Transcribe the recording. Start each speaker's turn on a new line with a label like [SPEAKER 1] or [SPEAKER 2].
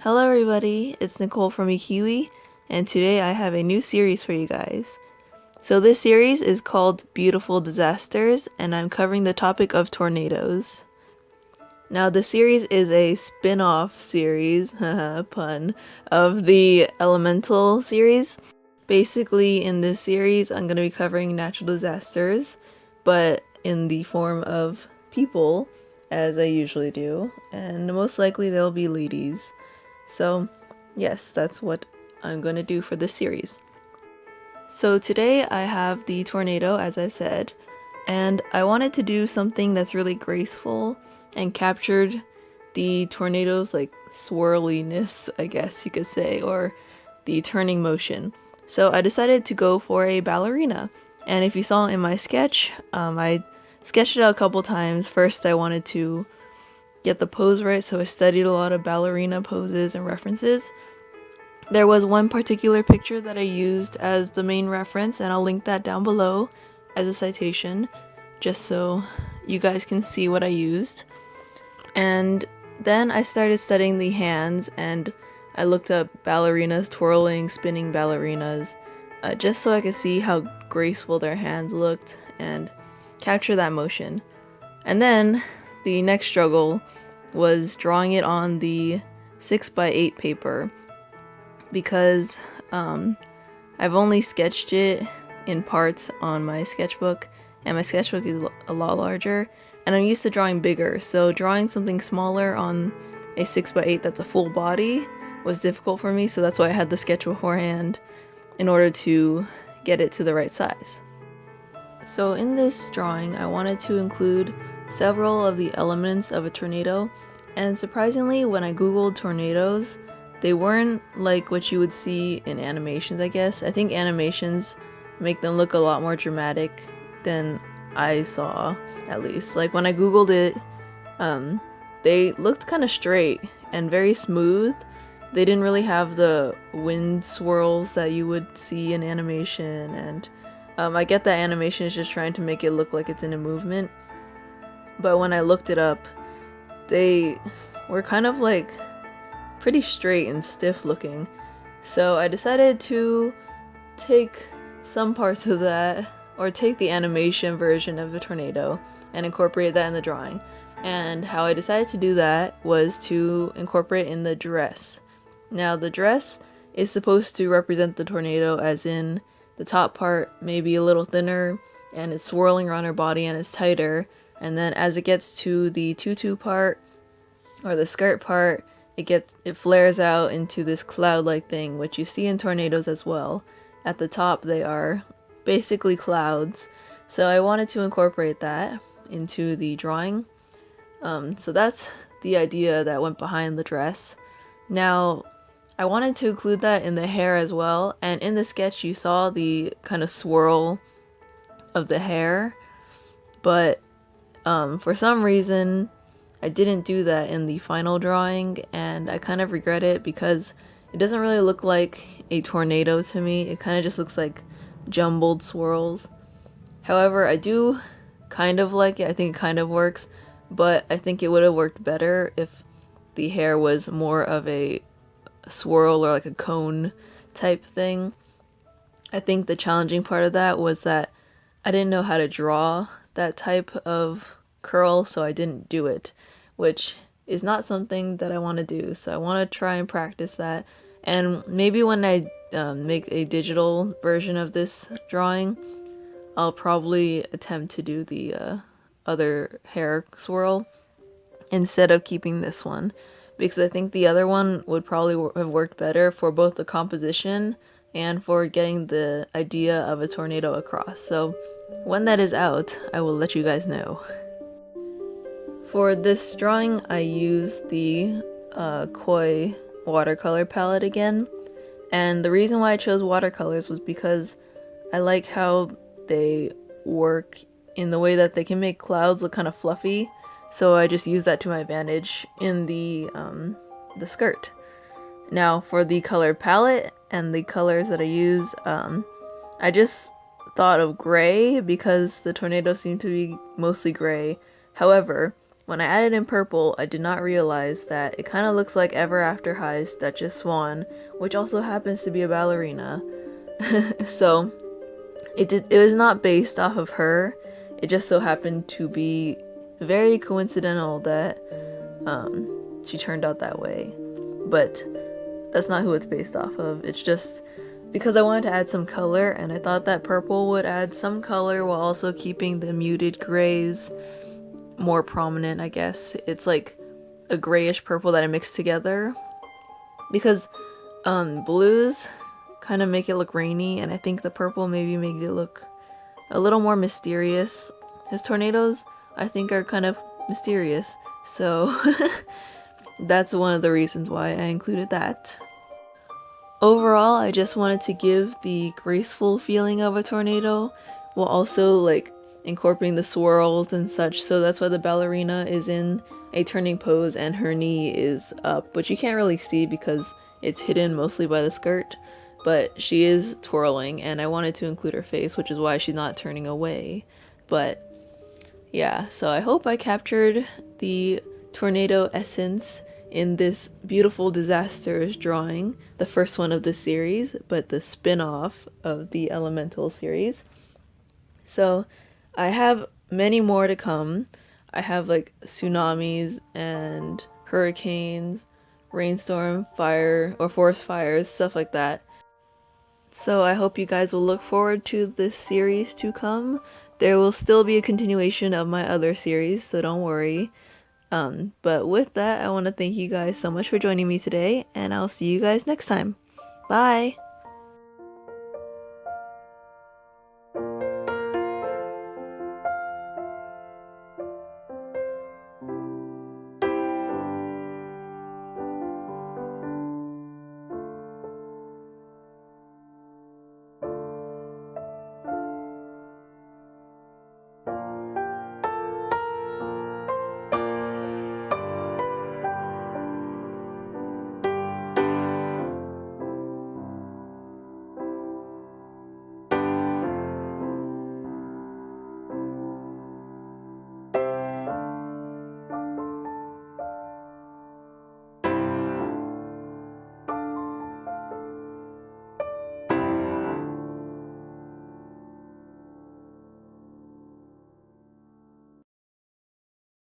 [SPEAKER 1] Hello everybody, it's Nicole from iiKiui, and today I have a new series for you guys. So this series is called Beautiful Disasters, and I'm covering the topic of tornadoes. Now the series is a spin-off series, pun, of the Elemental series. Basically in this series I'm going to be covering natural disasters, but in the form of people, as I usually do, and most likely they'll be ladies. So yes, that's what I'm going to do for this series. So today I have the tornado, as I've said, and I wanted to do something that's really graceful and captured the tornado's like swirliness, I guess you could say, or the turning motion. So I decided to go for a ballerina, and if you saw in my sketch, I sketched it out a couple times. First I wanted to get the pose right, so I studied a lot of ballerina poses and references. There was one particular picture that I used as the main reference, and I'll link that down below as a citation, just so you guys can see what I used. And then I started studying the hands, and I looked up ballerinas, twirling, spinning ballerinas, just so I could see how graceful their hands looked and capture that motion. And then the next struggle was drawing it on the 6x8 paper, because I've only sketched it in parts on my sketchbook, and my sketchbook is a lot larger, and I'm used to drawing bigger, so drawing something smaller on a 6x8 that's a full body was difficult for me, so that's why I had the sketch beforehand in order to get it to the right size. So in this drawing, I wanted to include several of the elements of a tornado, and surprisingly, when I googled tornadoes, they weren't like what you would see in animations, I guess. I think animations make them look a lot more dramatic than I saw, at least. Like when I googled it, they looked kind of straight and very smooth. They didn't really have the wind swirls that you would see in animation, and I get that animation is just trying to make it look like it's in a movement, but when I looked it up, they were kind of like pretty straight and stiff looking. So I decided to take some parts of that, or take the animation version of the tornado and incorporate that in the drawing. And how I decided to do that was to incorporate in the dress. Now the dress is supposed to represent the tornado, as in the top part may be a little thinner and it's swirling around her body and it's tighter, and then as it gets to the tutu part or the skirt part, it flares out into this cloud-like thing, which you see in tornadoes as well. At the top they are basically clouds, so I wanted to incorporate that into the drawing. So that's the idea that went behind the dress. Now I wanted to include that in the hair as well, and in the sketch you saw the kind of swirl of the hair, but for some reason I didn't do that in the final drawing, and I kind of regret it because it doesn't really look like a tornado to me. It kind of just looks like jumbled swirls. However, I do kind of like it. I think it kind of works, but I think it would have worked better if the hair was more of a swirl or like a cone type thing. I think the challenging part of that was that I didn't know how to draw that type of curl, so I didn't do it, which is not something that I want to do. So I want to try and practice that, and maybe when I make a digital version of this drawing, I'll probably attempt to do the other hair swirl instead of keeping this one, because I think the other one would probably have worked better for both the composition and for getting the idea of a tornado across. So when that is out, I will let you guys know. For this drawing, I used the iiKiui watercolor palette again, and the reason why I chose watercolors was because I like how they work in the way that they can make clouds look kind of fluffy, so I just used that to my advantage in the skirt. Now for the color palette and the colors that I use, I just thought of gray because the tornado seemed to be mostly gray. However, when I added in purple, I did not realize that it kind of looks like Ever After High's Duchess Swan, which also happens to be a ballerina. So it was not based off of her. It just so happened to be very coincidental that she turned out that way. But that's not who it's based off of. It's just because I wanted to add some color, and I thought that purple would add some color while also keeping the muted grays more prominent, I guess. It's like a grayish purple that I mixed together. Because blues kind of make it look rainy, and I think the purple maybe made it look a little more mysterious. His tornadoes, I think, are kind of mysterious. So that's one of the reasons why I included that. Overall, I just wanted to give the graceful feeling of a tornado while also like incorporating the swirls and such. So that's why the ballerina is in a turning pose and her knee is up, which you can't really see because it's hidden mostly by the skirt, but she is twirling, and I wanted to include her face, which is why she's not turning away. But yeah, so I hope I captured the tornado essence in this beautiful disasters drawing, the first one of the series, but the spin-off of the elemental series. So I have many more to come. I have like tsunamis and hurricanes, rainstorm, fire, or forest fires, stuff like that. So I hope you guys will look forward to this series to come. There will still be a continuation of my other series, so don't worry. But with that, I want to thank you guys so much for joining me today, and I'll see you guys next time. Bye!